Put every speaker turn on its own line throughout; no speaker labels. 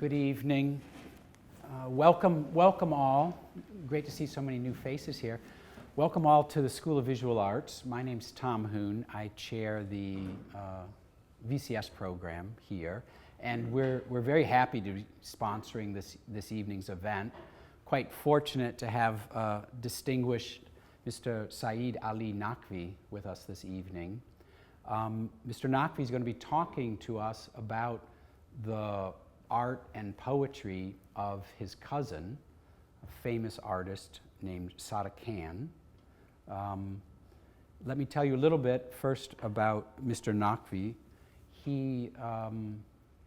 Good evening. Welcome all. Great to see so many new faces here. Welcome all to the School of Visual Arts. My name's Tom Hoon. I chair the VCS program here, and we're very happy to be sponsoring this evening's event. Quite fortunate to have distinguished Mr. Saiyid Ali Naqvi with us this evening. Mr. Naqvi is going to be talking to us about the art and poetry of his cousin, a famous artist named Sadequain. Let me tell you a little bit first about Mr. Naqvi. He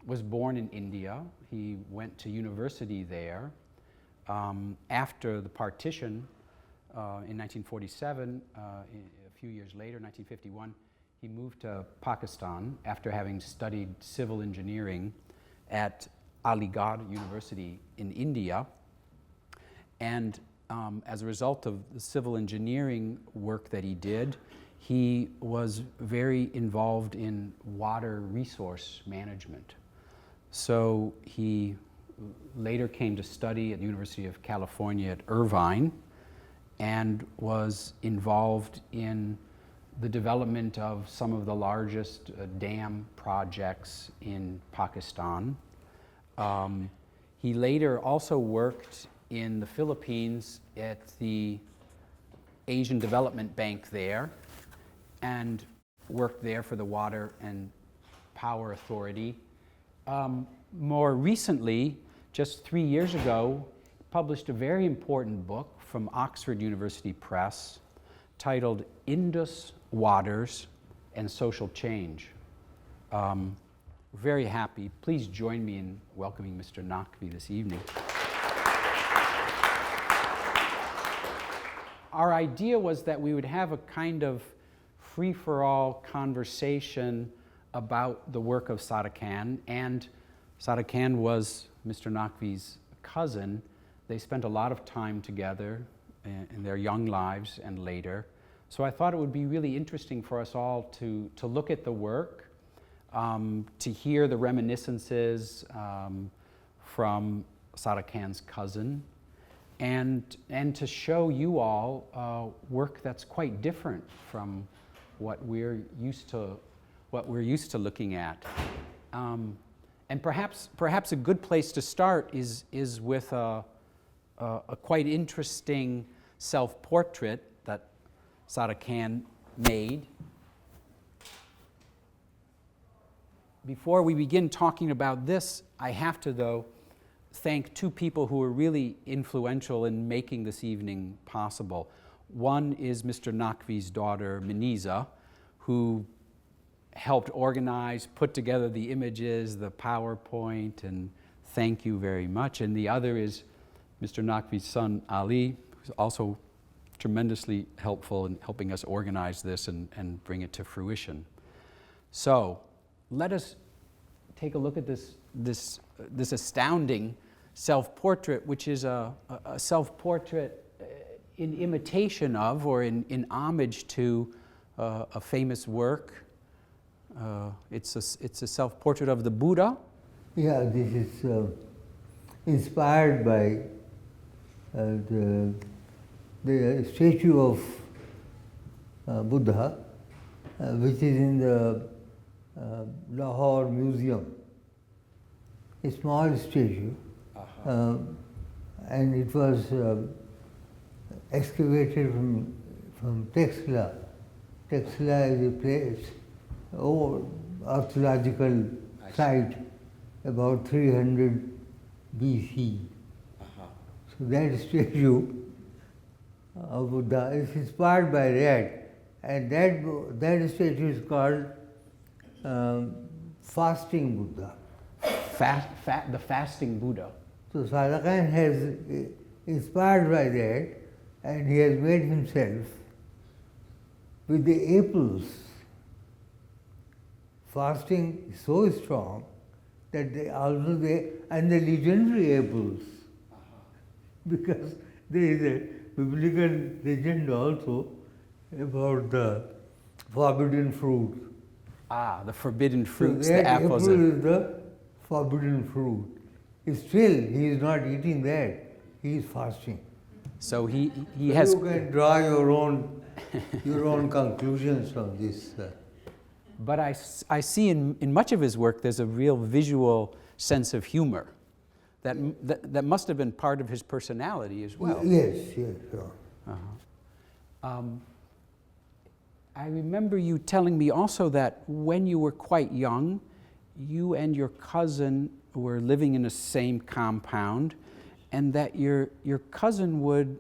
was born in India. He went to university there. After the partition in 1947, a few years later, 1951, he moved to Pakistan after having studied civil engineering at Aligarh University in India. And as a result of the civil engineering work that he did, he was very involved in water resource management. So he later came to study at the University of California at Irvine and was involved in the development of some of the largest dam projects in Pakistan. He later also worked in the Philippines at the Asian Development Bank there and worked there for the Water and Power Authority. More recently, just 3 years ago, published a very important book from Oxford University Press titled Indus Waters and Social Change. Very happy. Please join me in welcoming Mr. Naqvi this evening. Our idea was that we would have a kind of free-for-all conversation about the work of Sadequain, and Sadequain was Mr. Naqvi's cousin. They spent a lot of time together in their young lives and later. So I thought it would be really interesting for us all to look at the work, to hear the reminiscences from Sadequain's cousin, and to show you all work that's quite different from what we're used to looking at. And perhaps a good place to start is with a quite interesting self-portrait that Sadequain made. Before we begin talking about this, I have to, though, thank two people who were really influential in making this evening possible. One is Mr. Naqvi's daughter, Miniza, who helped organize, put together the images, the PowerPoint, and thank you very much. And the other is Mr. Naqvi's son, Ali, who's also tremendously helpful in helping us organize this and bring it to fruition. So let us take a look at this astounding self-portrait, which is a self-portrait in imitation of, or in homage to, a famous work. It's a self-portrait of the Buddha.
Yeah, this is inspired by the statue of Buddha, which is in the Lahore Museum. A small statue, and it was excavated from Texla. Texla is a place, archaeological site, about 300 BC. So that statue of Buddha is inspired by that, and that statue is called Fasting Buddha.
The fasting Buddha.
So Sadequain has inspired by that, and he has made himself with the apples. Fasting is so strong that and the legendary apples, because there is a biblical legend also about the forbidden fruit.
The forbidden fruits,
so
the apples.
Apple is the forbidden fruit. Still, he is not eating that. He is fasting.
So he
So
has.
you can draw your own conclusions from this.
But I see in much of his work there's a real visual sense of humor that must have been part of his personality as well.
Yes, sure.
I remember you telling me also that when you were quite young, you and your cousin were living in the same compound, and that your cousin would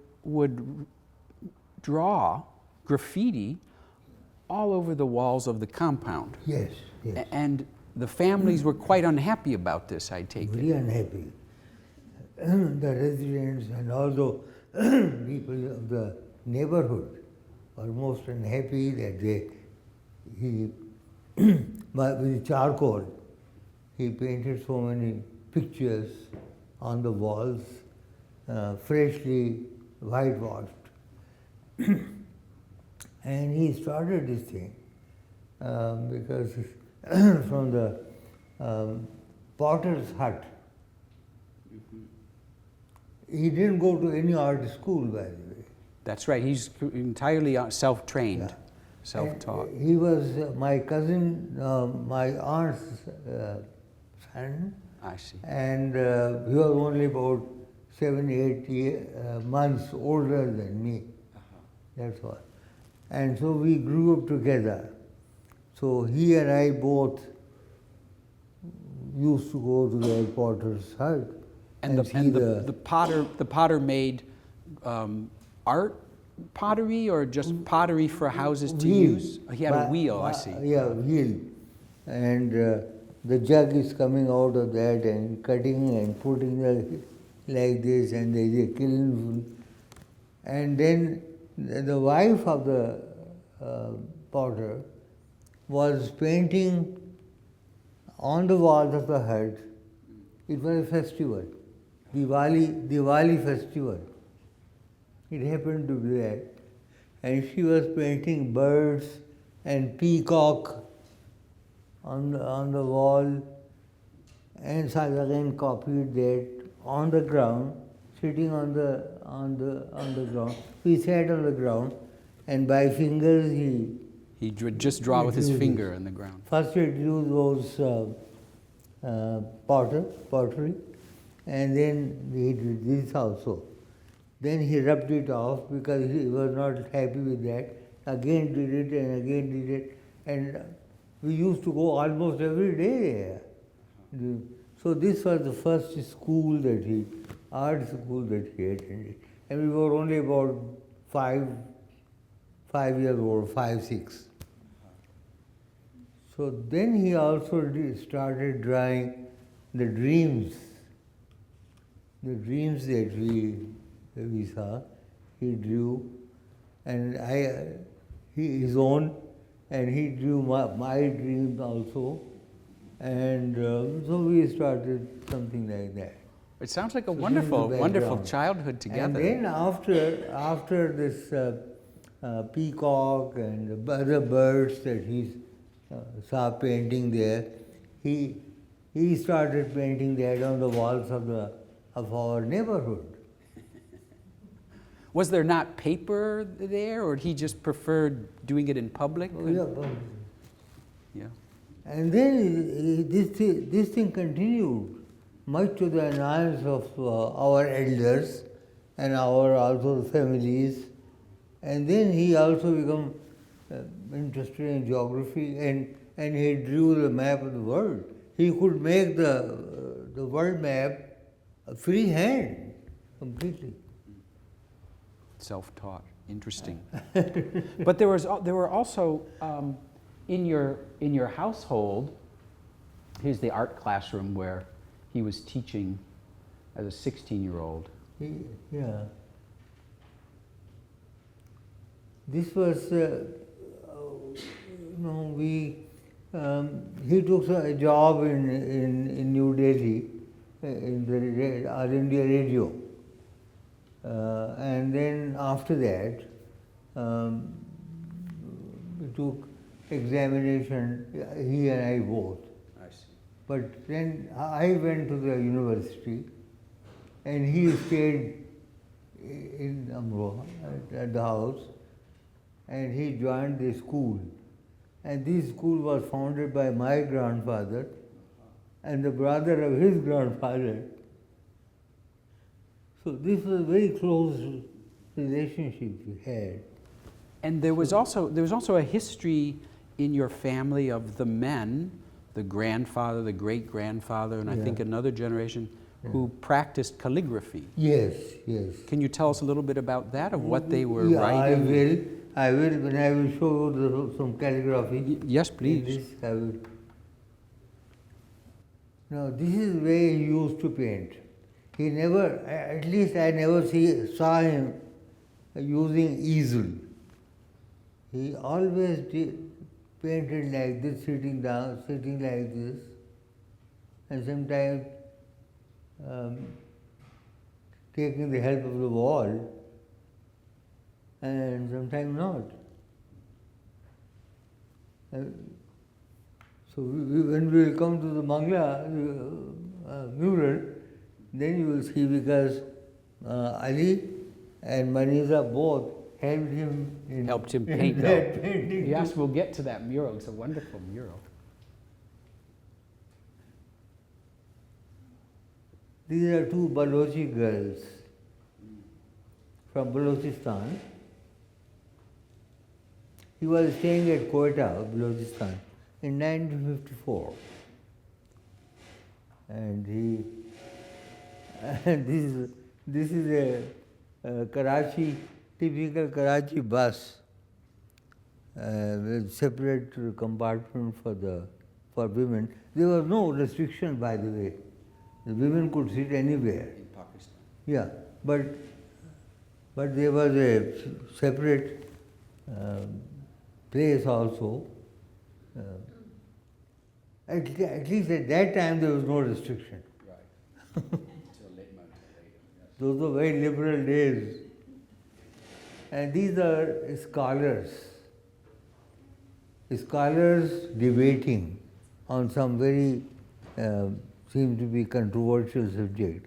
draw graffiti all over the walls of the compound.
Yes, yes.
And the families were quite unhappy about this, I take
Very
it.
unhappy. The residents and all the people of the neighborhood were most unhappy that with charcoal, he painted so many pictures on the walls, freshly whitewashed. And he started this thing because from the potter's hut. He didn't go to any art school, by the way.
That's right, he's entirely self-trained,
Yeah.
self-taught.
And he was my cousin, my aunt's son,
I see.
and he was only about 7, 8 months older than me. That's all. And so we grew up together. So he and I both used to go to the potter's hut.
And the potter made art pottery or just pottery for houses to
wheel.
use? He had a wheel, I see.
Yeah, wheel. And the jug is coming out of that and cutting and putting like this, and there is a kiln. And then the wife of the potter was painting on the walls of the hut. It was a festival, Diwali festival. It happened to be that. And she was painting birds and peacock on the wall, and Sadequain copied that on the ground, sitting on the ground. We sat on the ground, and by fingers
He would just draw with his finger in the ground.
First he drew those pottery, and then he did this also. Then he rubbed it off because he was not happy with that. Again did it and again did it, and we used to go almost every day there. So this was the first school art school that he attended. And we were only about 5 years old, 5, 6. So then he also started drawing the dreams that we saw. He drew, and his own, and he drew my dreams also. And so we started something like that.
It sounds like a
So
wonderful,
this is the
wonderful
background.
childhood together.
And then after this peacock and the other birds that he saw painting there, he started painting that on the walls of our neighborhood.
Was there not paper there, or he just preferred doing it in public?
Oh, yeah.
Yeah.
And then this thing continued, much to the annoyance of our elders and our also families. And then he also became interested in geography, and he drew the map of the world. He could make the world map freehand, completely.
Self-taught, interesting. But there were also in your household. Here's the art classroom where he was teaching as a 16-year-old.
Yeah. This was, he took a job in New Delhi, in the All India Radio. And then after that, we took examination, he and I both.
I see.
But then I went to the university and he stayed in Amroha at the house, and he joined the school. And this school was founded by my grandfather and the brother of his grandfather. So this was a very close relationship we had.
And there was also a history in your family of the men, the grandfather, the great-grandfather, and I think another generation who practiced calligraphy.
Yes, yes.
Can you tell us a little bit about that, of what they were writing?
I will, when I will show you some calligraphy.
Yes, please.
This I will. Now, this is the way he used to paint. He never, at least I never saw him using easel. He always painted like this, sitting down, sitting like this, and sometimes taking the help of the wall, and sometimes not. So when we will come to the Mangla mural, then you will see, because Ali and Maniza both helped him
paint
that painting.
Yes, we'll get to that mural. It's a wonderful mural.
These are two Balochi girls from Balochistan. He was staying at Quetta, Balochistan, in 1954. And this is a Karachi, typical Karachi bus with separate compartment for women. There was no restriction, by the way. The women could sit anywhere.
In Pakistan.
Yeah, but there was a separate place also. At least at that time there was no restriction.
Right. Until later.
Those were very liberal days. And these are scholars debating on some very seem to be controversial subject,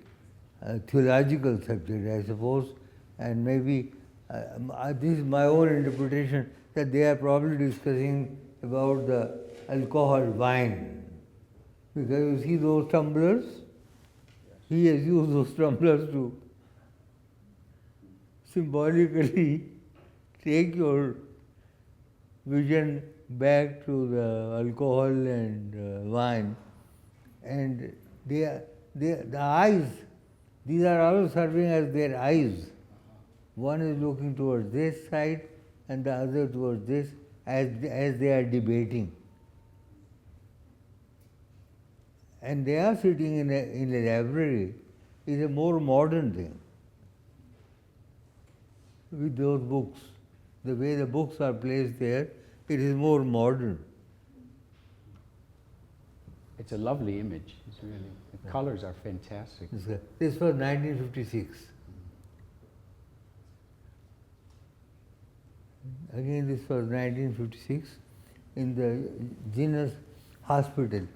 theological subject, I suppose, and maybe this is my own interpretation, that they are probably discussing about the alcohol wine. Because you see those tumblers, he has used those tumblers to symbolically take your vision back to the alcohol and wine. And the eyes, these are also serving as their eyes. One is looking towards this side and the other towards this, as they are debating. And they are sitting in a library. It's a more modern thing. With those books, the way the books are placed there, it is more modern.
It's a lovely image. It's really, the colors are fantastic.
This was 1956. Again, this was 1956 in the Genus Hospital.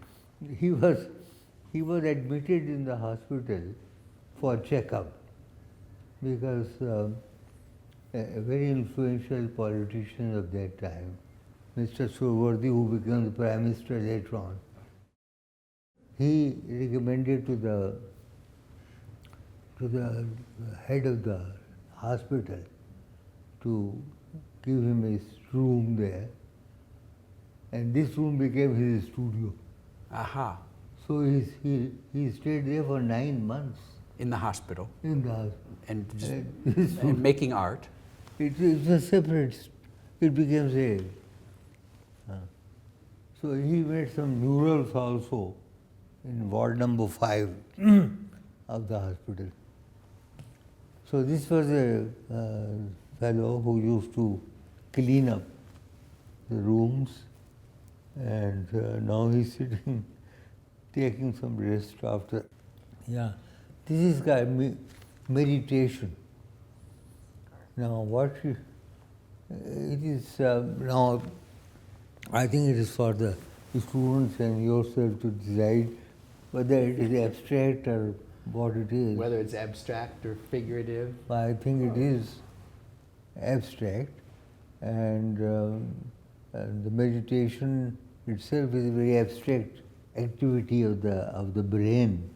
He was admitted in the hospital for checkup because a very influential politician of that time, Mr. Surworthy, who became the Prime Minister later on, he recommended to the head of the hospital to give him a room there, and this room became his studio.
Aha.
So he stayed there for 9 months.
In the hospital.
In the hospital.
And just and making art.
It was separate. It became a. So he made some murals also in ward number 5 of the hospital. So this was a fellow who used to clean up the rooms, and now he's sitting, taking some rest after. Yeah, this is kind meditation. Now what it is now, I think it is for the students and yourself to decide whether it is abstract or what it is.
Whether it's abstract or figurative?
I think it is abstract, and the meditation itself is a very abstract activity of the brain.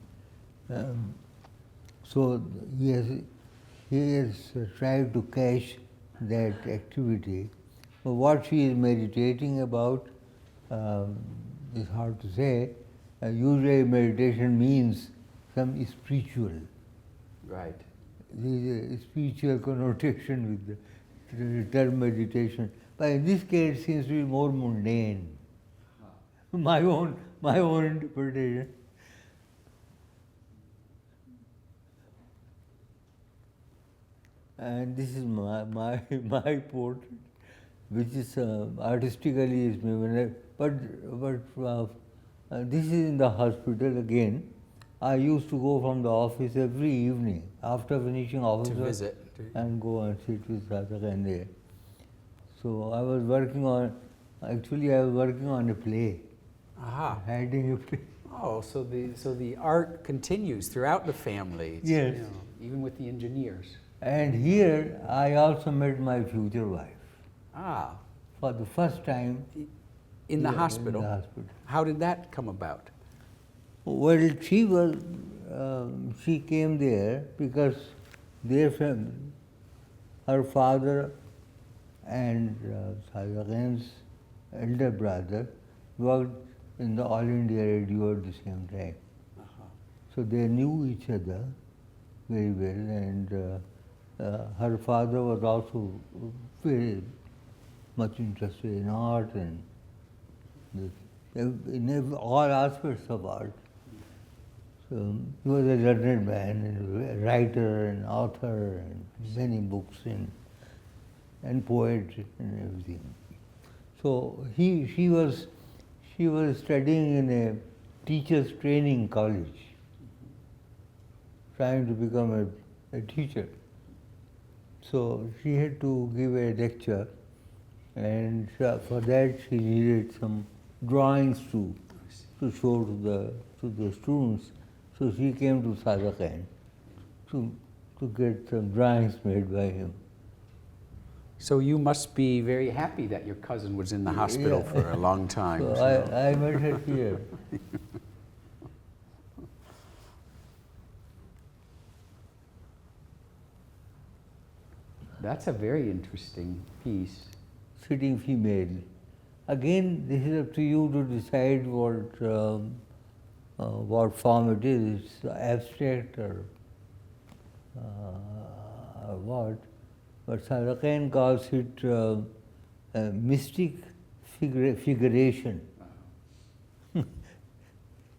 So he has tried to catch that activity. But what she is meditating about is hard to say. Usually meditation means some spiritual.
Right.
There is a spiritual connotation with the term meditation. But in this case, it seems to be more mundane. My own interpretation. And this is my portrait, which is artistically is but this is in the hospital again. I used to go from the office every evening after finishing office
To
work
visit.
and go and sit with Sadequain there. So I was working on a play,
Aha.
writing a play.
Oh, so the art continues throughout the family. It's,
Yes.
Even with the engineers.
And here I also met my future wife
Ah,
for the first time.
in the
here
hospital.
In the hospital.
How did that come about?
Well, she came there because their family, her father and Sadequain's elder brother worked in the All India Radio at the same time. So they knew each other very well, and her father was also very much interested in art and in all aspects of art. So he was a learned man, and a writer and author, and many books and poet and everything. So she was studying in a teacher's training college, trying to become a teacher. So she had to give a lecture, and for that she needed some drawings to show to the students. So she came to Sadequain to get some drawings made by him.
So you must be very happy that your cousin was in the hospital for a long time.
So I met her here.
That's a very interesting piece.
Sitting female. Again, this is up to you to decide what form it is. It's abstract or what. But Sadequain calls it mystic figuration.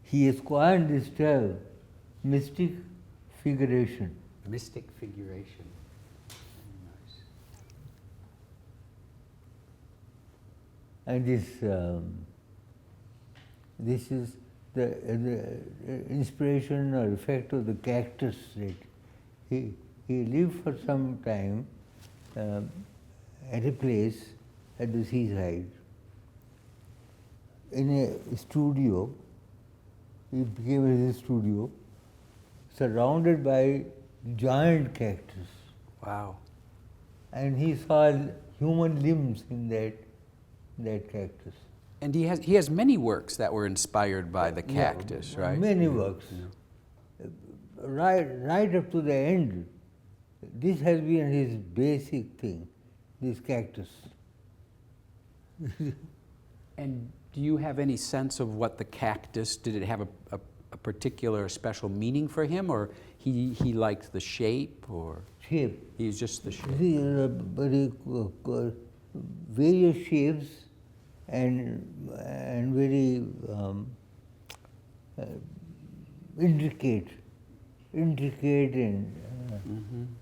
He has coined this term, mystic figuration.
Mystic figuration. Nice.
And this is the inspiration or effect of the cactus. He lived for some time at a place at the seaside, in a studio. He became a studio surrounded by giant cactus.
Wow.
And he saw human limbs in that cactus.
And he has many works that were inspired by the cactus, right?
Many works.
Yeah.
Right up to the end. This has been his basic thing, this cactus.
And do you have any sense of what the cactus, did it have a particular special meaning for him, or he liked the shape, or?
Shape.
He's just the shape.
Various shapes and very intricate and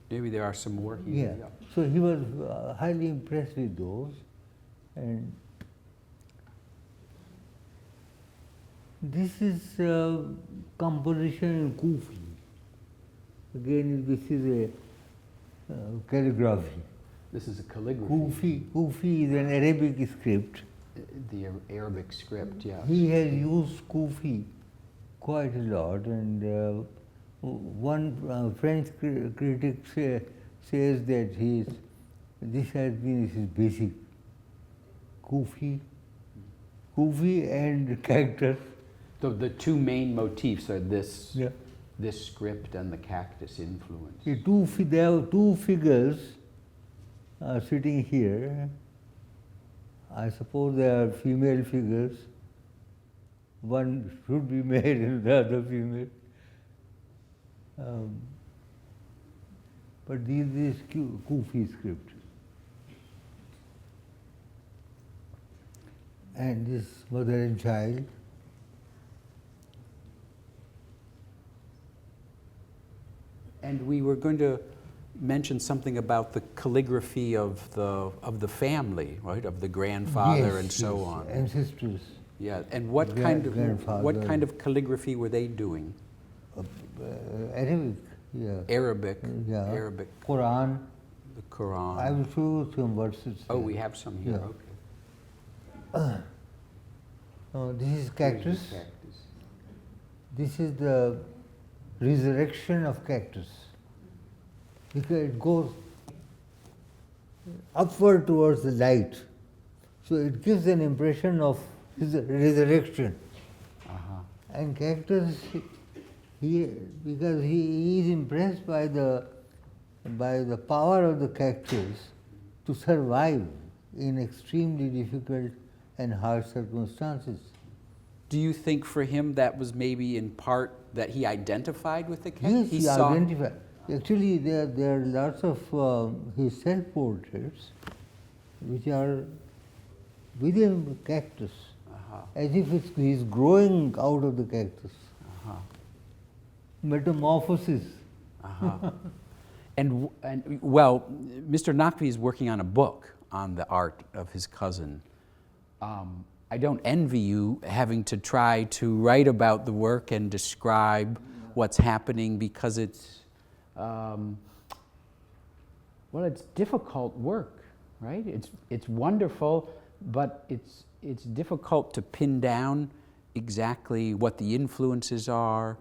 Maybe there are some more here.
yeah. So he was highly impressed with those, and this is composition in Kufi. Again, this is a calligraphy.
This is a calligraphy.
Kufi is an Arabic script
The Arabic script, yeah.
He has used Kufi quite a lot, and one French critic says that this has been his basic Kufi and Cactus.
The two main motifs are
Yeah.
this script and the cactus influence.
There are two figures sitting here. I suppose they are female figures. One should be male and the other female. But this is Kufi script. And this mother and child.
And we were going to mention something about the calligraphy of the family, right? Of the grandfather,
Yes,
and so
yes,
on.
Ancestors.
Yeah. And what kind of calligraphy were they doing?
Arabic, yeah.
Arabic.
Yeah.
Arabic.
Quran.
The Quran.
I will show you some verses.
Oh, we have some here.
Yeah.
Okay.
This is Cactus.
Cactus.
This is the resurrection of Cactus, because it goes upward towards the light. So it gives an impression of resurrection.
Uh-huh.
And Cactus, because he is impressed by the power of the cactus to survive in extremely difficult and harsh circumstances.
Do you think for him that was maybe in part that he identified with the cactus?
Yes, he identified. Actually, there are lots of his self-portraits which are within the cactus, as if he's growing out of the cactus. Metamorphosis.
And well, Mr. Naqvi is working on a book on the art of his cousin. I don't envy you having to try to write about the work and describe what's happening, because it's, well, it's difficult work, right? It's wonderful, but it's difficult to pin down exactly what the influences are,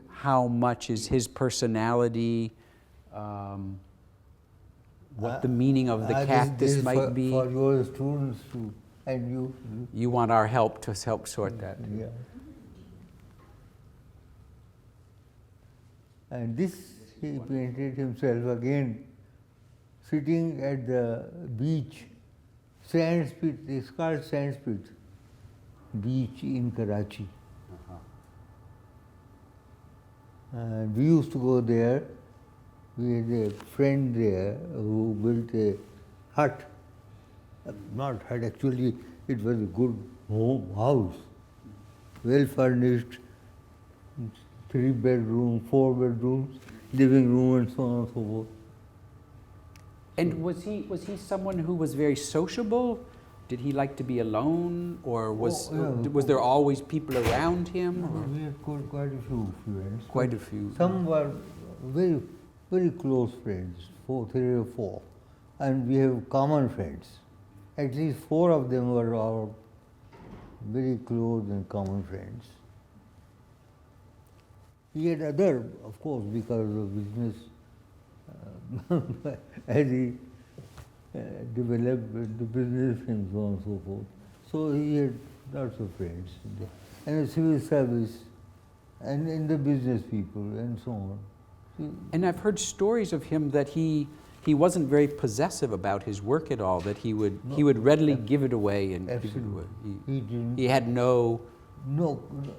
how much is his personality, what the meaning of the cactus might be.
For your students too, and you.
You want our help to help sort that.
Yeah. And this he painted himself again, sitting at the beach, sand spit. It's called sand spit beach in Karachi. And we used to go there. We had a friend there who built a hut. Not hut, actually, it was a good house, well furnished, 3 bedrooms, 4 bedrooms, living room, and so on and so forth.
And was he someone who was very sociable? Did he like to be alone, or was there always people around him?
We had quite a few friends.
Quite a few.
Some were very, very close friends, 3 or 4, and we have common friends. At least 4 of them were our very close and common friends. He had other, of course, because of business, as he developed the business and so on and so forth. So he had lots of friends, and the civil service, and in the business people, and so on.
And I've heard stories of him that he wasn't very possessive about his work at all, that he would readily give it away and give it away. He had no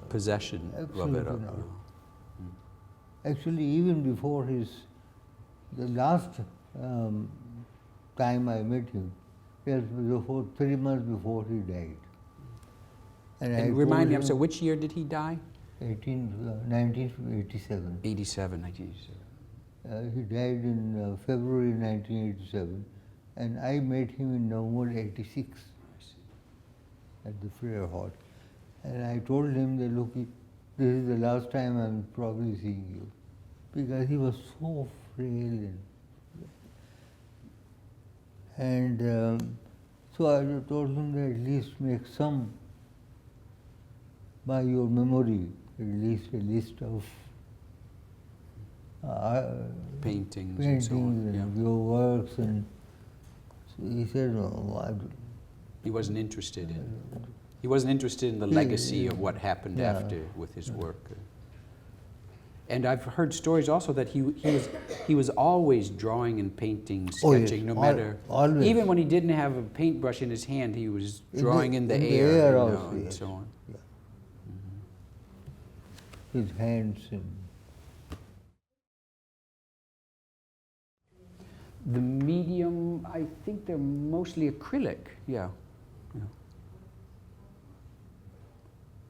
possession of it.
Not. Actually, even before the last time I met him, it was 3 months before he died.
And remind me, so which year did he die?
1987.
1987.
He died in February 1987, and I met him in November 86 at the Prayer Hall. And I told him that, look, this is the last time I'm probably seeing you, because he was so frail. And So I told him that at least make some by your memory, at least a list of
paintings and
paintings
so on.
and your works. And so he said, no,
He wasn't interested in. He wasn't interested in the legacy of what happened after with his work. And I've heard stories also that he was always drawing and painting, sketching, no matter.
Always.
Even when he didn't have a paintbrush in his hand, he was drawing in the air, you know, and so on.
Yeah. His hands.
The medium, I think they're mostly acrylic. Yeah.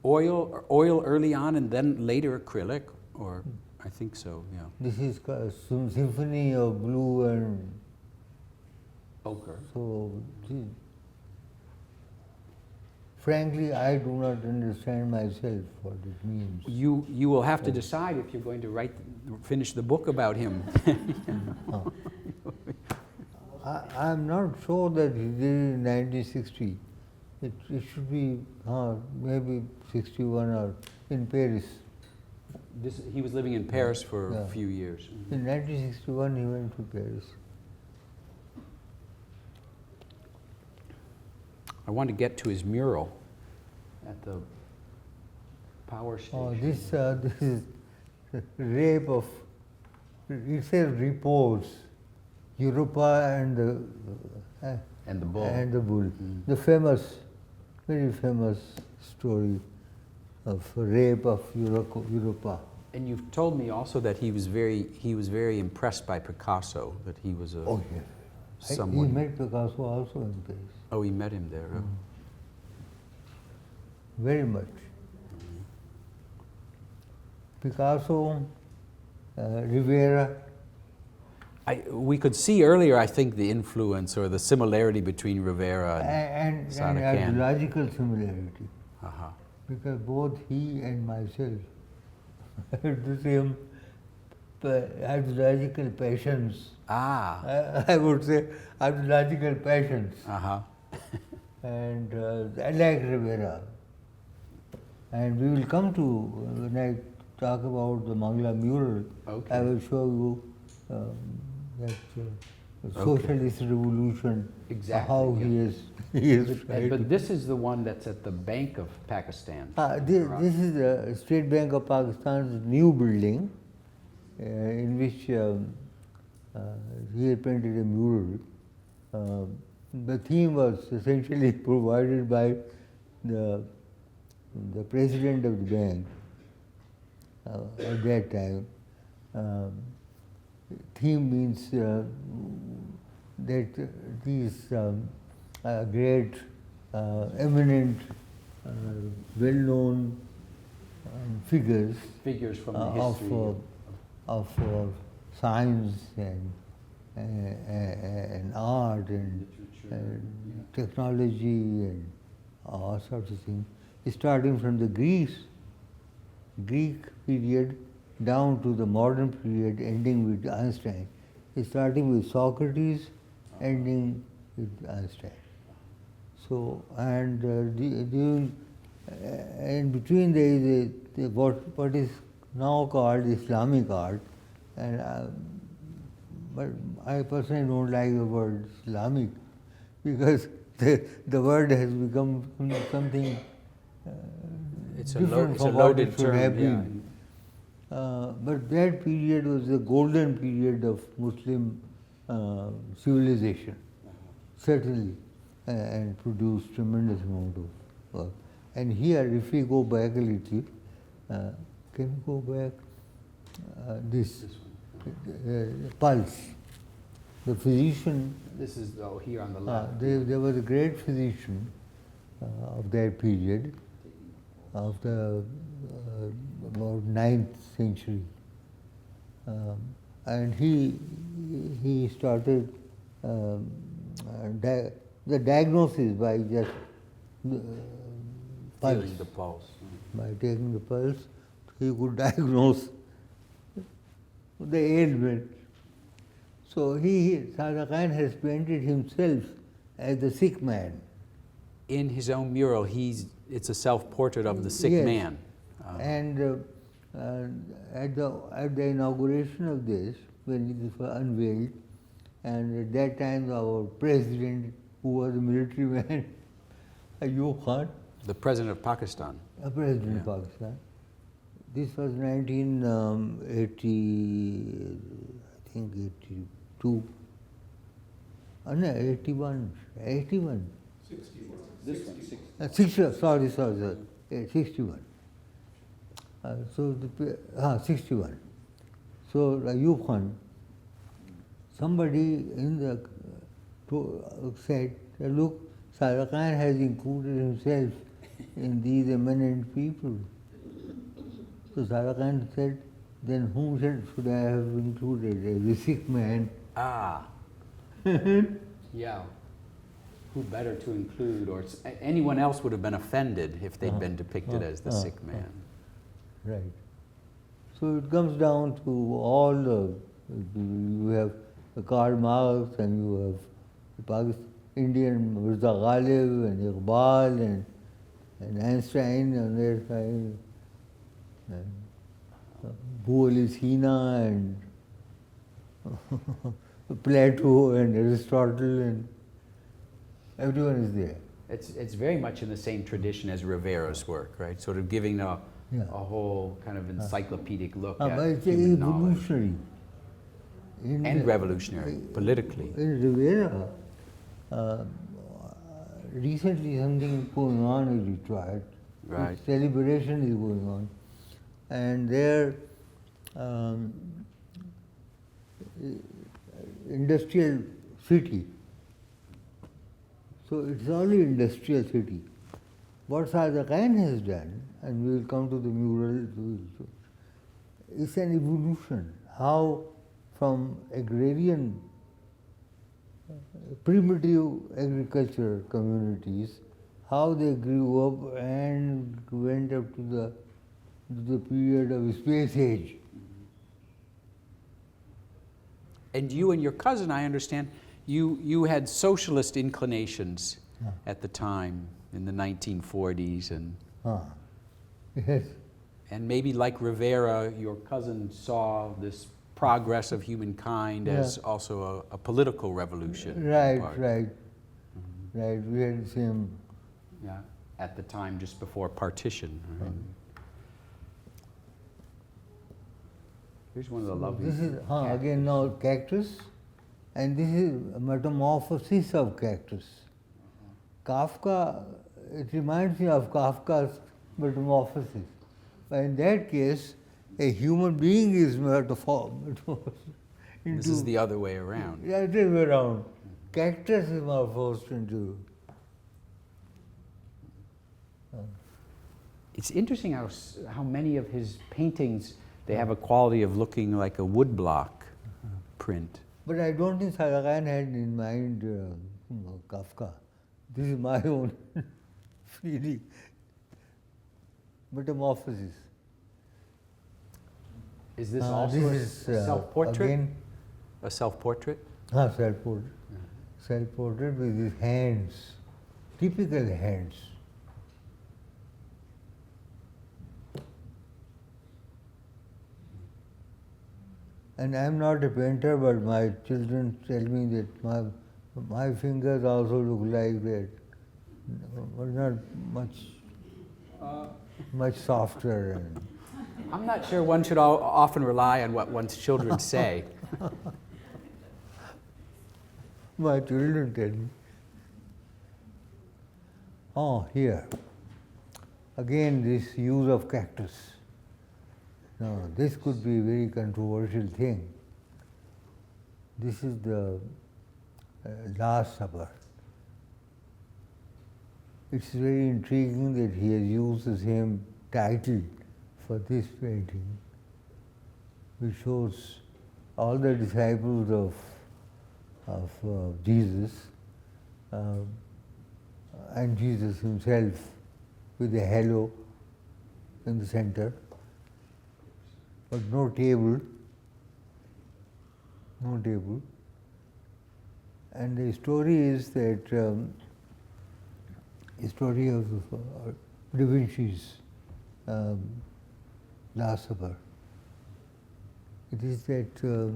Oil early on, and then later acrylic, or I think so. Yeah.
This is some symphony of blue and
Ochre.
so. Frankly, I do not understand myself what it means.
You will have to decide if you're going to finish the book about him.
I'm not sure that he did it in 1960. It should be maybe 61 or in Paris.
He was living in Paris for a few years.
In 1961 he went to Paris.
I want to get to his mural at the power station.
Oh, this is rape of, it says repose, Europa and
the bull.
And the bull. The very famous story of rape of Europa.
And you've told me also that he was very impressed by Picasso, that he was someone.
He met Picasso also in Paris.
Oh, he met him there.
Very much. Picasso, Rivera.
We could see earlier, I think, the influence or the similarity between Rivera and Sadequain.
And ideological similarity. Because both he and myself had the same ideological passions. I would say ideological passions. And I like Rivera. And we will come to, when I talk about the Mangla mural, I will show you that socialist revolution, how he is
But this is the one that's at the Bank of Pakistan.
This is the State Bank of Pakistan's new building, in which he had painted a mural. The theme was essentially provided by the president of the bank at that time. Theme means that these great, eminent, well-known figures
from the history
of science and art and technology and all sorts of things, starting from the Greek period down to the modern period, ending with Einstein. Starting with Socrates, ending with Einstein. So, and in between there is what is now called Islamic art, and but I personally don't like the word Islamic because the word has become something different from what it should have been. But that period was the golden period of Muslim civilization, certainly, and produced tremendous amount of work. And here, if we go back a little, can we go back? This Pulse, the physician.
This is here on the left.
There was a great physician of that period, of the about 9th century, and he started the diagnosis by just pulse.
Feeling the pulse.
By taking the pulse, he could diagnose the ailment. So Sadequain has painted himself as the sick man.
In his own mural, it's a self-portrait of the sick
Yes.
man.
And at the inauguration of this, when it was unveiled, and at that time our president, who was a military man, Ayub Khan,
The president of Pakistan.
a president
Yeah.
of Pakistan. This was 1980, I think 82. No, 81. 81.
61.
This one,
60, sorry. 61. 61. So Ayub Khan, somebody in the said, look, Sadequain has included himself in these eminent people. So Sadequain said, then whom should I have included? The sick man.
Ah. Yeah. Who better to include, or anyone else would have been offended if they'd been depicted as the sick man.
Right. So it comes down to all you have Karl Marx and you have the Indian Mirza Ghalib and Iqbal and Einstein on their side, and Abu Ali Sina and Plato and Aristotle, and everyone is there.
It's very much in the same tradition as Rivera's work, right? Sort of giving a whole kind of encyclopedic look
But
at
it's
human knowledge.
evolutionary.
And revolutionary, politically.
In Rivera, recently something is going on in Detroit.
Right.
Celebration is going on. And there, industrial city. So it's only industrial city. What Sadequain has done, and we will come to the mural, it's an evolution. How from agrarian, primitive agriculture communities, how they grew up and went up to the period of space age.
And you and your cousin, I understand, you had socialist inclinations at the time in the 1940s, and
Yes.
and maybe like Rivera, your cousin saw this progress of humankind as also a political revolution. in
Right,
part.
right. Right, we had the same.
Yeah, at the time just before partition. Right? Here's one of the lovely.
This is, again now Cactus, and this is a metamorphosis of Cactus. Kafka, it reminds me of Kafka's Metamorphosis. But in that case, a human being is metamorphosed into.
This is the other way around.
Yeah, it is around. Cactus is morphosed into.
It's interesting how many of his paintings, they have a quality of looking like a woodblock print.
But I don't think Sadequain had in mind Kafka. This is my own feeling. Metamorphosis.
Is this also
This
a
is
self-portrait?
again,
A self-portrait?
self-portrait. Self-portrait with his hands, typical hands. And I am not a painter, but my children tell me that my fingers also look like that, but not much softer. And
I'm not sure one should often rely on what one's children say.
my children tell me. Oh, here. Again, this use of cactus. Now, this could be a very controversial thing. This is the Last Supper. It's very intriguing that he has used the same title for this painting, which shows all the disciples of Jesus and Jesus himself with a halo in the center, but no table, And the story is that a story of Da Vinci's Last Supper. It is that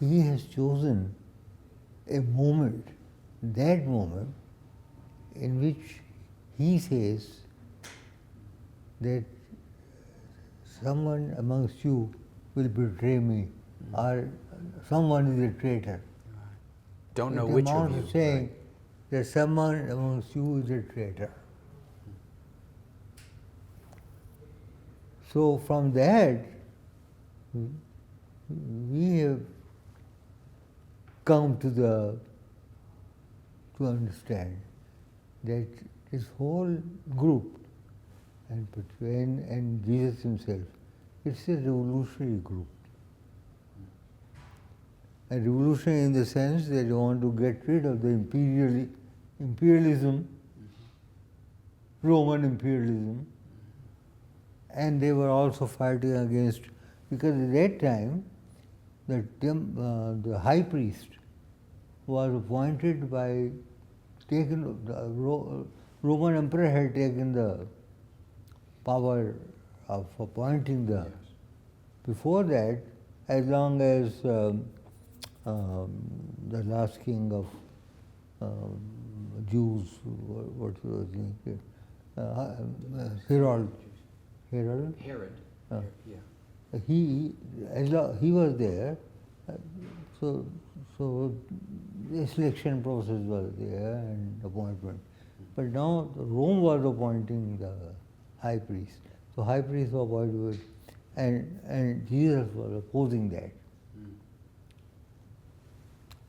he has chosen a moment, that moment, in which he says that someone amongst you will betray me, or someone is a traitor.
Don't know
It
which of
amounts
you.
to saying
right.
that someone amongst you is a traitor. So from that, we have come to understand that this whole group and Jesus himself, it's a revolutionary group. A revolution in the sense that they want to get rid of the imperialism, Roman imperialism, and they were also fighting against, because at that time the high priest was appointed by, the Roman emperor had taken the power of appointing the, before that, as long as the last king of Jews, what was his name? Herod.
Herod.
Uh,
Yeah.
he was there, so the selection process was there and appointment. But now Rome was appointing the high priest. So high priest was appointed, and Jesus was opposing that.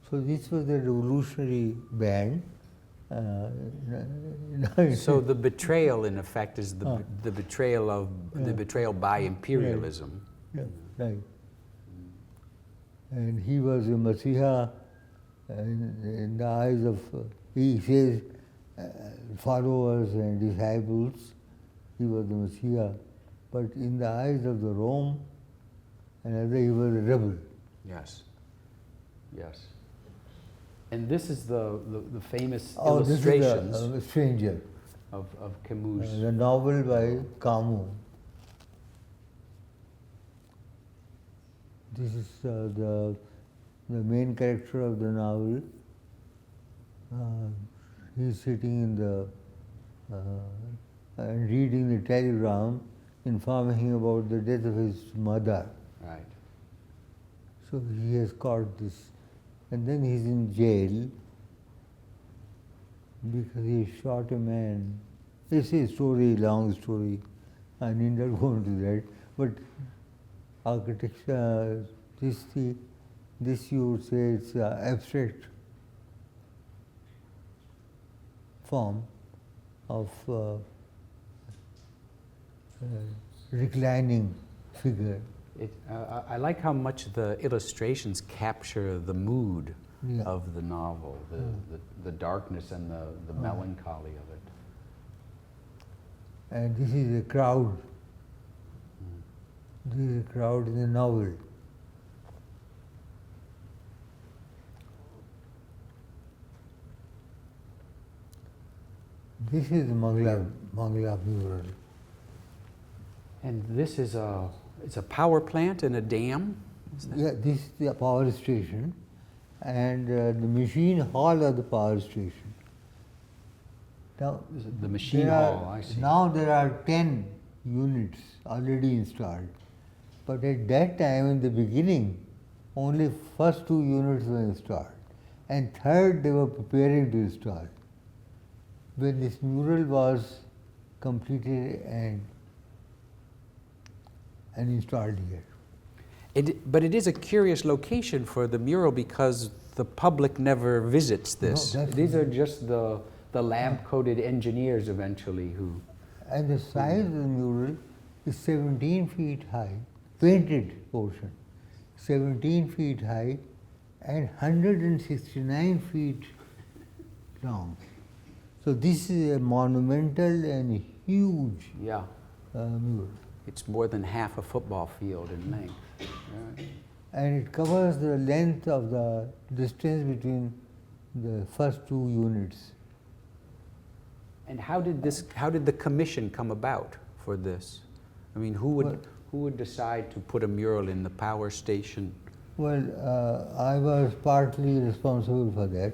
So this was the revolutionary band.
So the betrayal, in effect, is the betrayal of the betrayal by imperialism.
Yeah, right. And he was a Messiah in the eyes of, he says, followers and disciples, he was the Messiah. But in the eyes of the Rome and other, he was a rebel.
Yes. Yes. And this is the famous
illustrations.
illustrations
This is the Stranger,
of Camus.
the novel by Camus. This is the main character of the novel. He's sitting in the and reading the telegram informing him about the death of his mother.
Right.
So he has caught this. And then he's in jail because he shot a man. It's a story, long story. I need not go into that. But architecture, this you would say it's an abstract form of reclining figure.
I like how much the illustrations capture the mood
Yeah.
of the novel, the darkness and the melancholy of it.
And this is a crowd. This is a crowd in the novel. This is Mangla mural.
And this is it's a power plant and a dam? Is that-
Yeah, this is the power station and the machine hall of the power station. Now,
This is the machine hall, I see.
Now there are 10 units already installed. But at that time, in the beginning, only first 2 units were installed. And third, they were preparing to install. When this mural was completed and installed here.
But it is a curious location for the mural because the public never visits this.
No, that's-
These are just the lab-coated engineers eventually who...
And the size of the mural is 17 feet high, painted portion, 17 feet high and 169 feet long. So this is a monumental and huge
Yeah,
mural.
it's more than half a football field in length. Right.
And it covers the length of the distance between the first two units.
And how did the commission come about for this? I mean, who would decide to put a mural in the power station?
Well, I was partly responsible for that.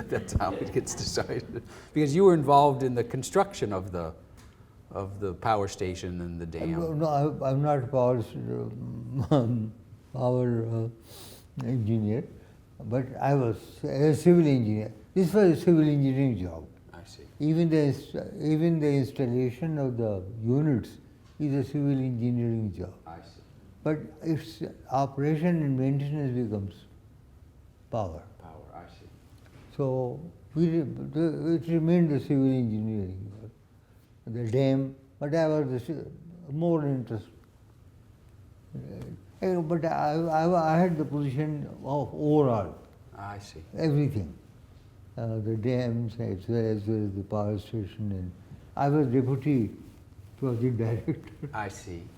That's how it gets decided. Because you were involved in the construction of the power station and the dam.
No, I'm not a power engineer, but I was a civil engineer. This was a civil engineering job.
I see.
Even the installation of the units is a civil engineering job.
I see.
But its operation and maintenance becomes power.
Power, I see.
So it remained the civil engineering work. The dam, but I was more interested. But I had the position of overall.
I see.
Everything. The dams as well as the power station, and I was deputy project director.
I see.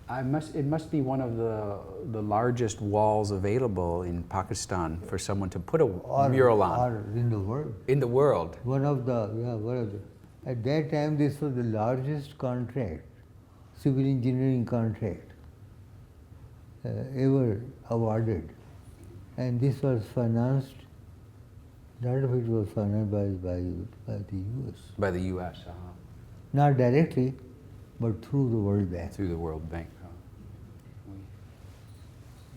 It must be one of the largest walls available in Pakistan for someone to put a mural on.
Or in the world.
In the world.
One of the. At that time, this was the largest contract, civil engineering contract, ever awarded. And this was financed, a lot of it was financed by the US.
By the U.S.
Not directly, but through the World Bank.
Through the World Bank.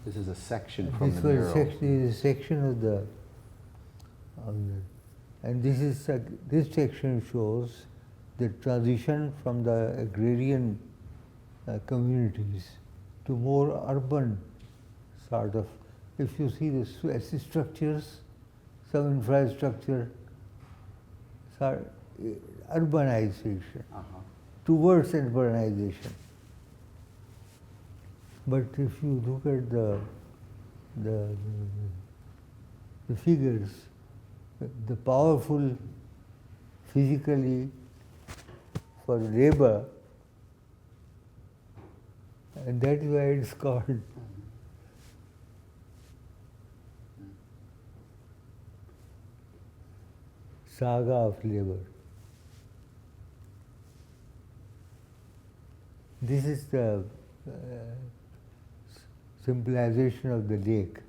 This is a section from the mural.
This is a section of the and this section shows the transition from the agrarian communities to more urban sort of. If you see the structures, some infrastructure, urbanization, towards urbanization. But if you look at the figures, the powerful physically for labor, and that is why it's called saga of labor. This is the symbolization of the lake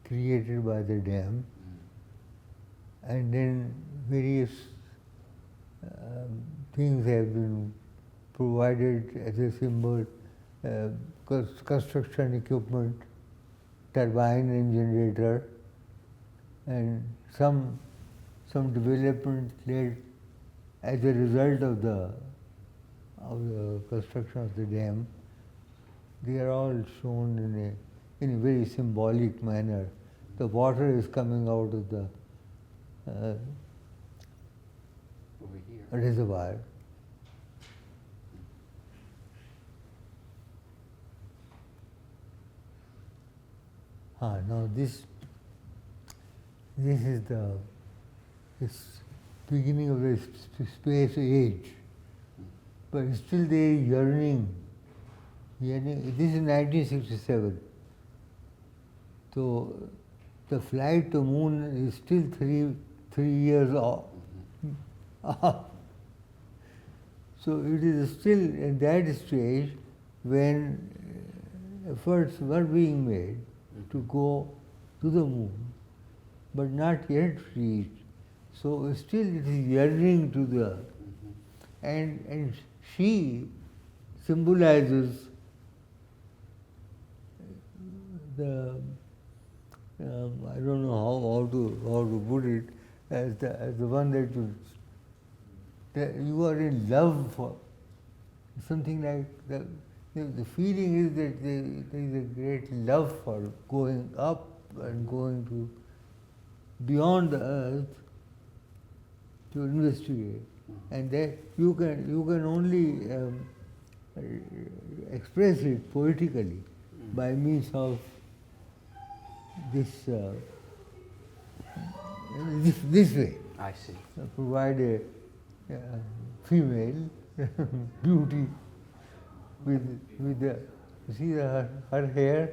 created by the dam, and then various things have been provided as a symbol, construction equipment, turbine and generator, and some development led as a result of the construction of the dam. They are all shown in a very symbolic manner. The water is coming out of the
Over here.
reservoir. Now this is the beginning of the space age, but still there is yearning. This is 1967. So the flight to moon is still three years off. So it is still in that stage when efforts were being made to go to the moon, but not yet reached. So still it is yearning to the, and she symbolizes the, I don't know how to put it, as the one that you are in love for, something like that. The feeling is that there is a great love for going up and going to beyond the earth to investigate, and that you can only express it poetically by means of this this way.
I see.
Provide a female beauty with the, you see her hair,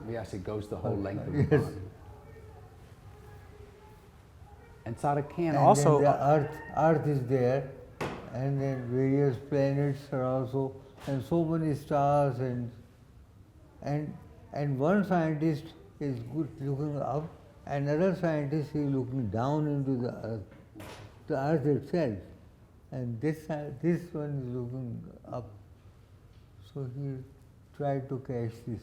Yes, it goes the whole length of the
Yes.
body. And Sadequain
And
also.
then the earth is there, and then various planets are also, and so many stars, and one scientist is looking up, another scientist is looking down into the earth itself, and this one is looking up. So he tried to catch this.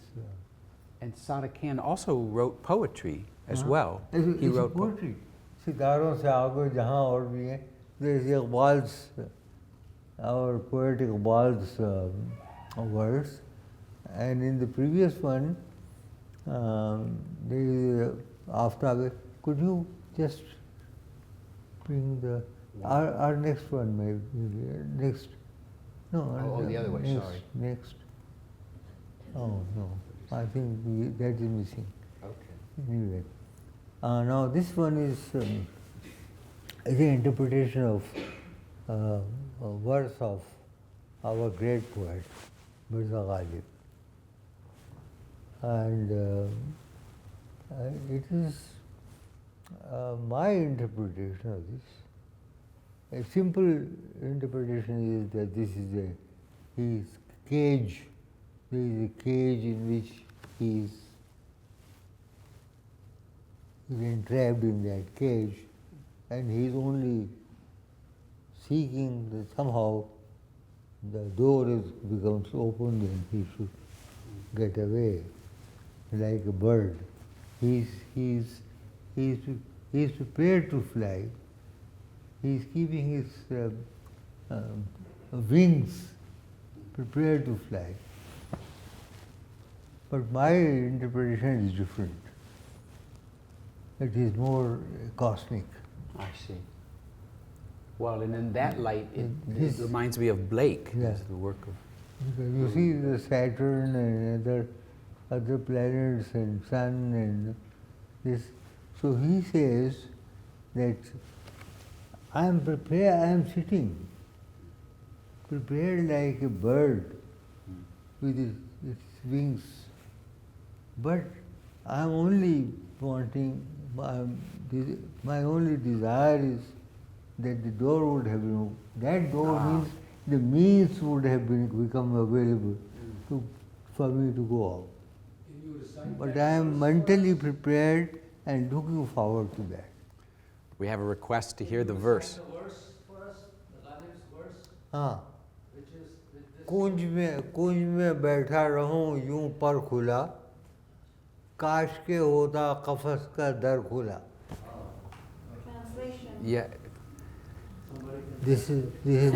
And Sadequain also wrote poetry as well.
It's
He wrote
poetry. सितारों से आगे जहाँ और भी हैं, there is Iqbal's, our poet Iqbal's words, and in the previous one, there is Aftab. Could you just bring our next one, maybe next? No.
Oh, the other way.
Next,
Sorry.
Next. Oh no, I think that is missing.
Okay.
Anyway, now this one is an interpretation of a verse of our great poet, Mirza Ghalib. And it is my interpretation of this. A simple interpretation is that this is his cage. There is a cage in which he is entrapped in that cage, and he is only seeking that somehow the door becomes open and he should get away like a bird. He is prepared to fly. He is keeping his wings prepared to fly. But my interpretation is different. It is more cosmic.
I see. Well, and in that light, it reminds me of Blake,
Yeah.
as the work of.
Because you see the Saturn and other planets and sun and this. So he says that I am prepared, I am sitting, prepared like a bird with its wings. But I am only wanting, my only desire is that the door would have been opened. That door means the means would have become available for me to go out. But I am mentally prepared and looking forward to that.
We have a request to hear the verse.
The verse for us, the Ghalib's verse,
हाँ,
which is this.
कुंज में बैठा रहूं यूं पर खुला, काश के होता कफस का दर खुला.
Translation.
Yeah.
This is the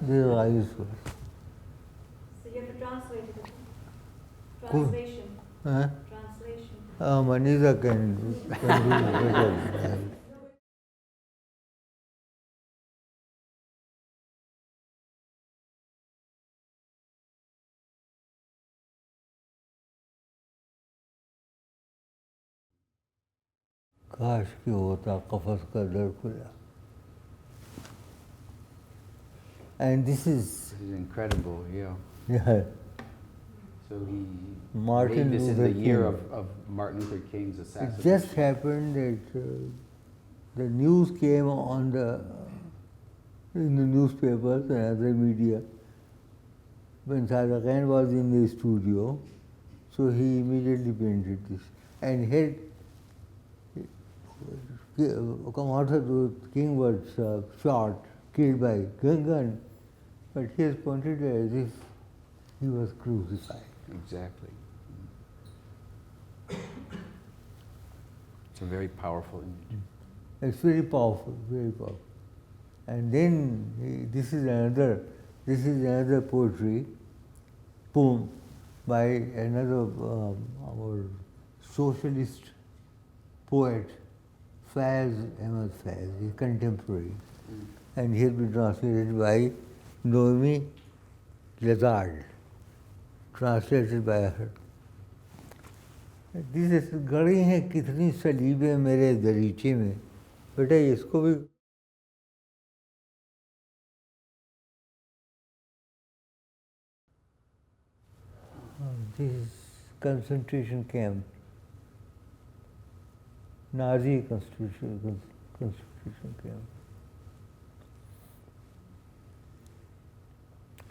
Ghalib's verse.
So you have to translate it.
Cool.
Translation.
Huh?
Translation.
Maniza can do it better. काश की होता कफस का दर खुला. And this is,
This is incredible, yeah.
yeah,
So he
Martin
made this in
Luther
the year
King.
of Martin Luther King's
It
assassination.
just happened that the news came in the newspapers and other media when Sadequain was in the studio, so he immediately painted this. And had Martin Luther King was shot, killed by gun, but he has pointed as if he was crucified.
Exactly. It's a very powerful image.
It's very powerful, very powerful. And then this is another poetry poem by another our socialist poet, Faiz Ahmad Faiz, his contemporary, and he has been translated by Noemi Lazard, translated by her. This is गड़ी हैं कितनी सलीबें मेरे दरीचे में, बेटा इसको भी this is concentration camp, Nazi concentration camp.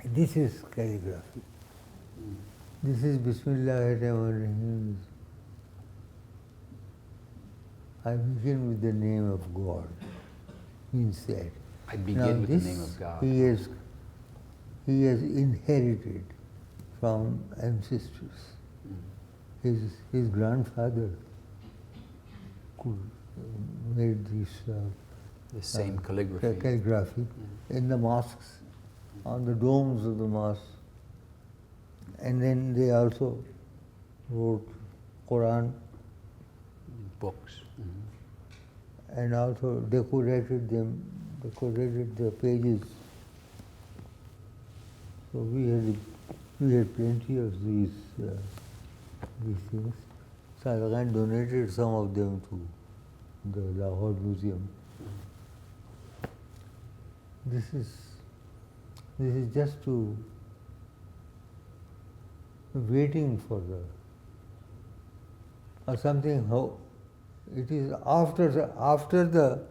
This is calligraphy. This is Bismillahirrahmanirrahim. I begin with the name of God. Means that.
I begin with the name of God.
He has inherited from ancestors. His grandfather made this
The same calligraphy.
calligraphy in the mosques, on the domes of the mosques. And then they also wrote Quran
Books.
and also decorated the pages. So we had plenty of these things. Sadequain donated some of them to the Lahore Museum. This is just to waiting for the or something. How it is after the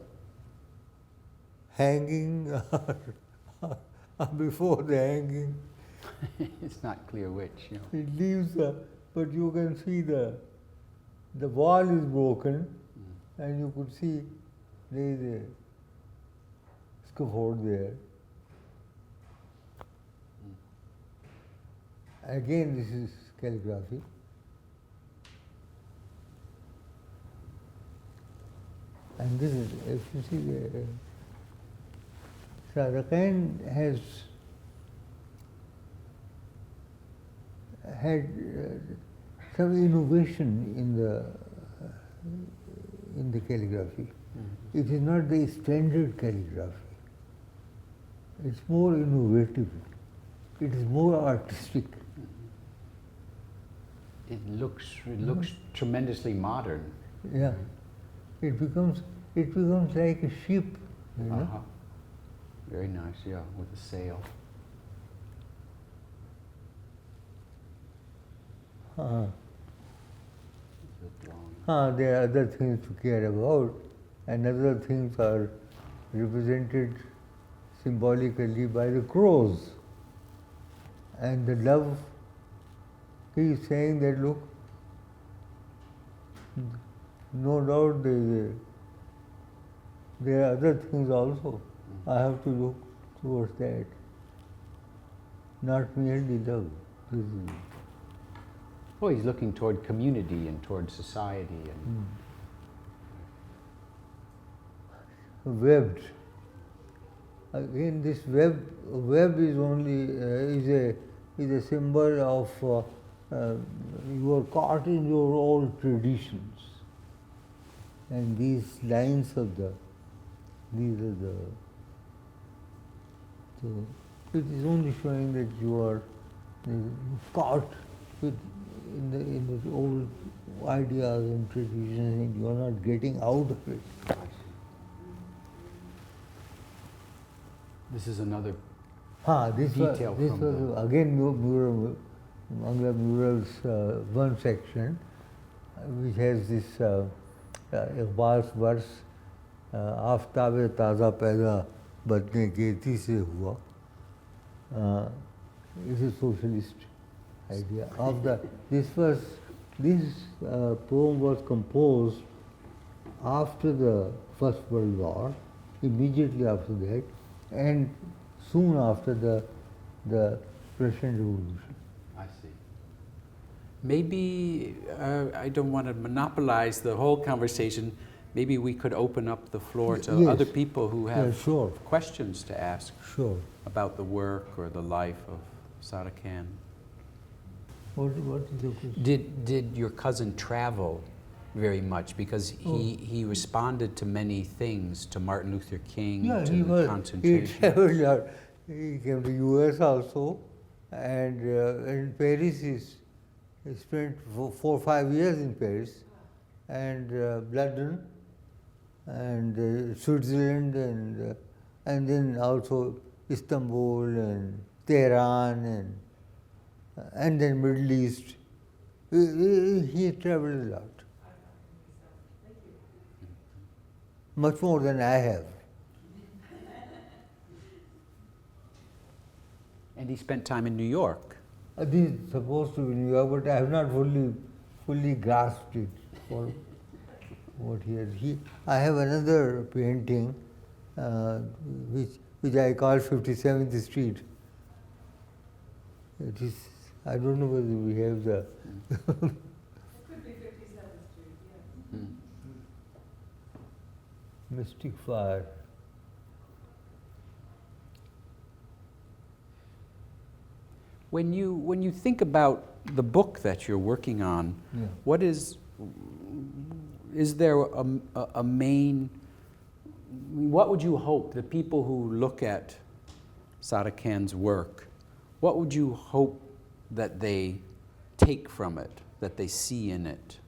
hanging or before the hanging.
It's not clear which.
It leaves but you can see the wall is broken, and you could see there is a scaffold there. Again, this is calligraphy. And this is, if you see, the Sadequain has had some innovation in the calligraphy. It is not the standard calligraphy. It's more innovative. It is more artistic.
It looks tremendously modern.
Yeah, it becomes like a ship, you know.
Very nice, yeah, with a sail.
There are other things to care about, and other things are represented symbolically by the crows. And the dove, he is saying that, look, no doubt there are other things also. I have to look towards that, not merely love. This is
Well, he's looking toward community and toward society. And
webbed. Again, this web is only is a symbol of you are caught in your old traditions, and these lines of these are the. So it is only showing that you are caught in the old ideas and traditions, and you are not getting out of it.
this is another
This
detail
was
from
again mural, Mangla murals, one section, which has this Iqbal's verse, "Aftab-e taza paida badne geti se hua." It's a socialist idea of this poem was composed after the First World War, immediately after that, and soon after the Russian Revolution.
I see. Maybe, I don't want to monopolize the whole conversation, maybe we could open up the floor to
Yes.
other people who have
Sure.
questions to ask
Sure.
about the work or the life of Sadequain.
What is your question?
Did your cousin travel very much? Because he responded to many things, to Martin Luther King,
Yeah,
to
he
concentration.
traveled a lot. He came to US also, and in Paris he spent 4 or 5 years in Paris, and London, and Switzerland, and then also Istanbul and Tehran, and then Middle East. He traveled a lot. Much more than I have.
And he spent time in New York.
This is supposed to be New York, but I have not fully grasped it for what he has. I have another painting which I call 57th Street. It is, I don't know whether we have the.
It could be 57th Street, yeah.
Mystic Fire.
When you think about the book that you're working on,
Yeah.
what is there a main, what would you hope the people who look at Sadequain's work, what would you hope that they take from it, that they see in it?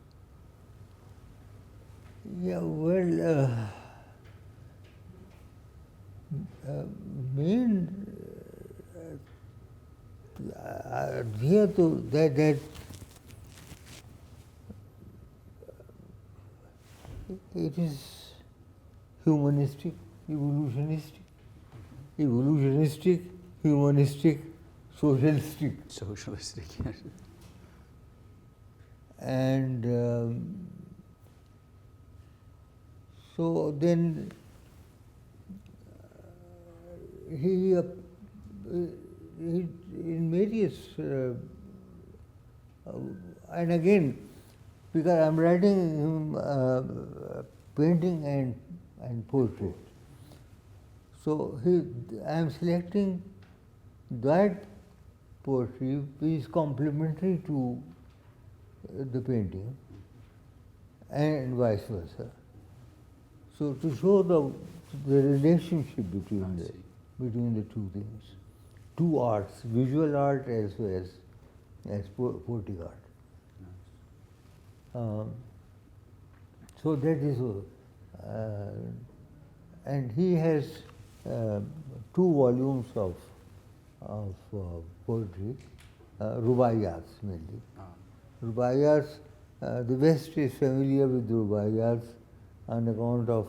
Yeah, well, main here to that it is humanistic, evolutionistic, humanistic, socialistic,
Socialistic, yes.
and so then he in various and again, because I'm writing painting and poetry, so I'm selecting that poetry which is complementary to the painting and vice versa. So to show the relationship between the two things, two arts, visual art as well as poetic art. So that is, and he has 2 volumes of poetry, rubaiyats mainly. Rubaiyats, the West is familiar with rubaiyats on account of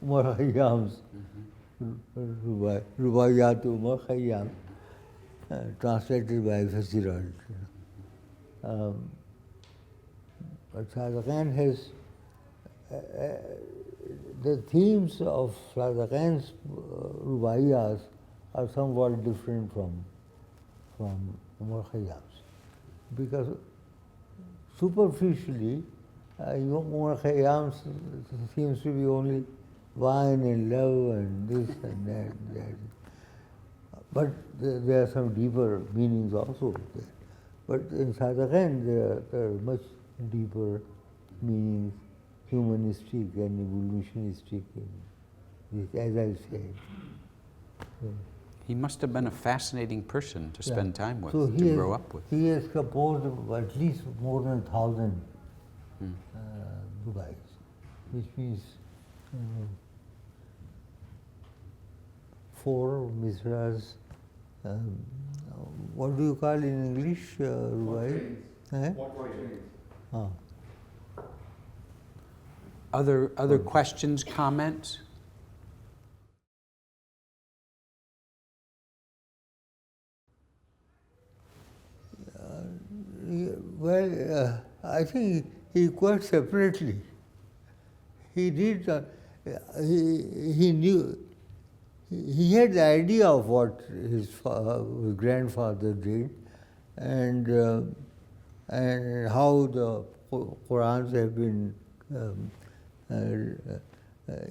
Umar Khayyam's Rubaiyat Umar Khayyam, translated by Fitzgerald. But Sadequain has the themes of Sadequain's rubaiyats are somewhat different from Umar Khayyam's, because superficially Umar Khayyam seems to be only wine and love and this and that. But there are some deeper meanings also there. But in Sadequain there are much deeper meanings, humanistic and evolutionistic, as I said.
He must have been a fascinating person to spend time with,
so
to grow up with.
He has composed at least more than 1,000 rubais, which means 4 misras. What do you call in English rubai?
Other questions, comments?
Well, I think he quite separately. He did. He knew. He had the idea of what his grandfather did, and how the Qurans have been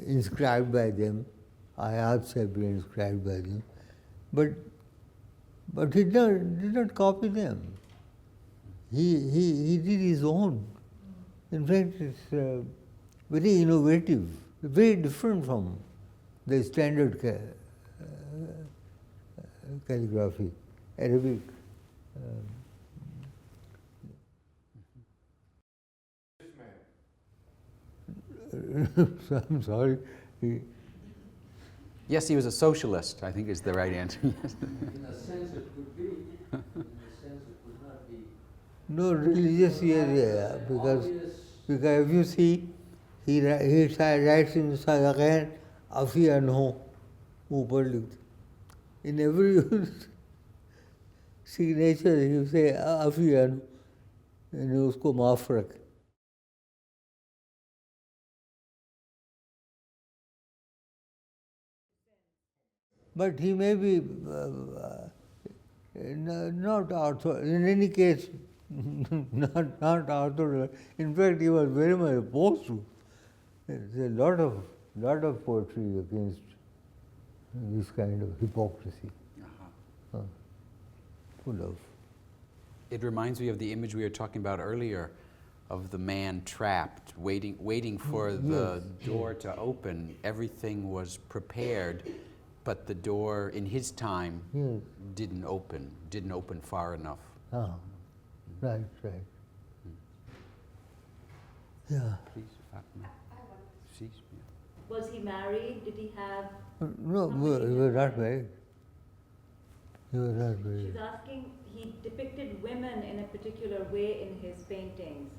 inscribed by them, ayats have been inscribed by them, but he did not copy them. He did his own. In fact, it's very innovative, very different from the standard calligraphy, Arabic. So I'm sorry.
Yes, he was a socialist, I think is the right answer.
In a sense it could be, in a sense it could not be.
No religious area, because if you see, he writes in Sadequain, Afi anho, ऊपर लिखते. In every signature you say Afi anho, and उसको माफ रखे. But he may be not orthodox. In any case, not orthodox. In fact, he was very much opposed to. There's a lot of poetry against this kind of hypocrisy. Full of.
It reminds me of the image we were talking about earlier of the man trapped, waiting for the door to open. Everything was prepared, but the door in his time didn't open far enough.
Right. Yeah.
Please, Fatima.
Was he married? Did he have?
No, he was not married.
She's asking, he depicted women in a particular way in his paintings.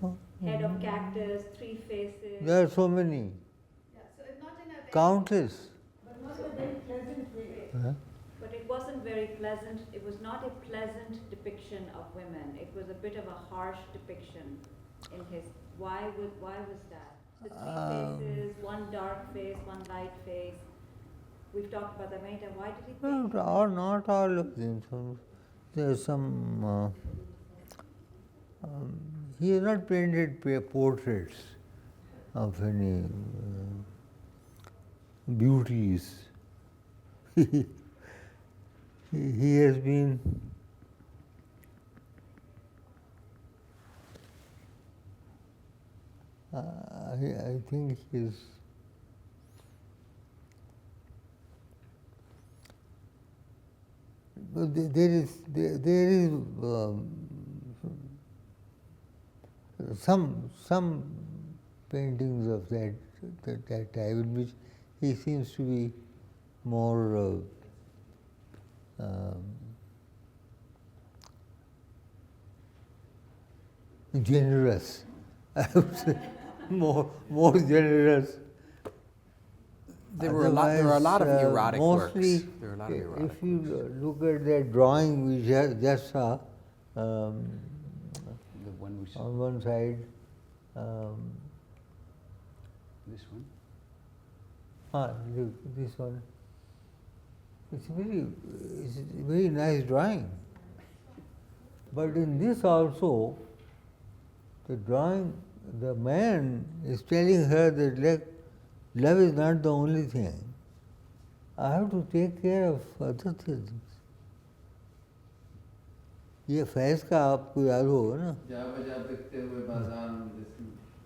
Head of cactus, 3 faces.
There are so many.
Yeah, so it's not in a very,
Countless.
but not in a very pleasant way.
But it wasn't very pleasant. It was not a pleasant depiction of women. It was a bit of a harsh depiction in his. Why was that? The 3 faces, one dark face, one light face. We've talked about that many times. Why did he paint?
Not all of them. There's some. He has not painted portraits of any beauties. He has been. I think his. But there is some paintings of that type in which he seems to be more generous. I would say more generous.
There were a lot of erotic works.
Mostly,
There were a lot of erotic
if you
works.
look at that drawing we just saw,
The one we saw.
on one side,
This one.
Look, this one. It's a very nice drawing. But in this also, the drawing, the man is telling her that love is not the only thing. I have to take care of other things. ये फैज़ का आपको याद होगा ना?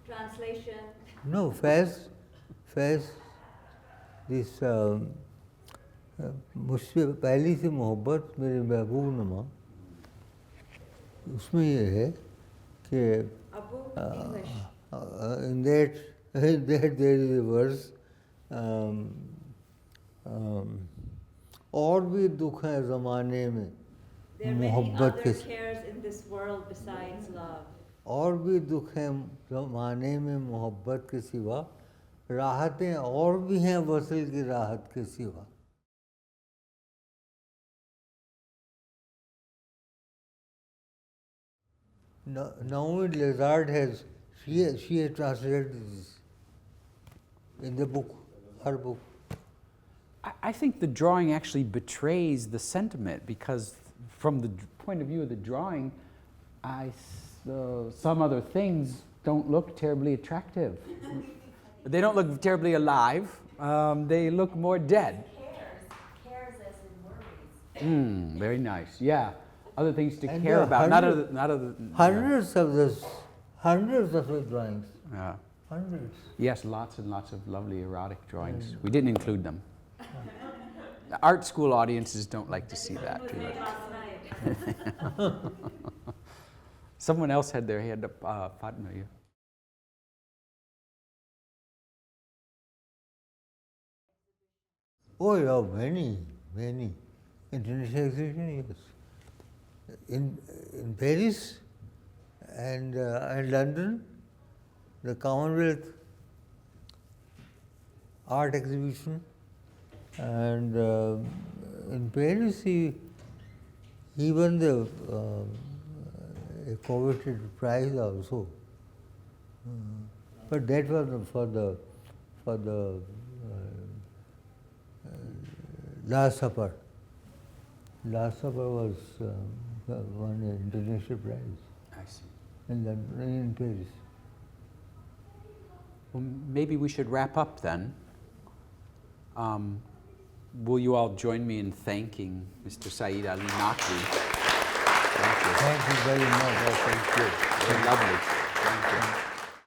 Translation.
No, faiz, this मुझसे पहली से मोहब्बत मेरे महबूब नमा, उसमें ये है कि
Abu English.
in that there is a verse, और भी दुख है ज़माने में
There are many
मोहब्बत
other
के,
cares in this world besides love.
और भी दुख है ज़माने में मोहब्बत के सिवा, राहतें और भी हैं वसल की राहत के सिवा. Naomi Lazard has translated this in the book, her book.
I think the drawing actually betrays the sentiment, because from the point of view of the drawing, some other things don't look terribly attractive. They don't look terribly alive. They look more dead.
Cares as in worries.
Very nice. Yeah, other things to
And
care
there are
about.
Hundreds of the drawings.
Yeah.
Hundreds.
Yes, lots and lots of lovely erotic drawings. We didn't include them. The art school audiences don't like to see that too much.
Last night.
Someone else had their hand up, Fatima. Yeah.
Oh, yeah, many. International exhibition, yes. In Paris And in London, the Commonwealth Art Exhibition, and in Paris he won the a coveted prize also. But that was for the Last Supper. Last Supper was won an international prize
I see.
in Paris.
Well, maybe we should wrap up then. Will you all join me in thanking Mr. Saiyid Ali Naqvi? Thank you.
Thank you very much.
Very lovely. Thank you.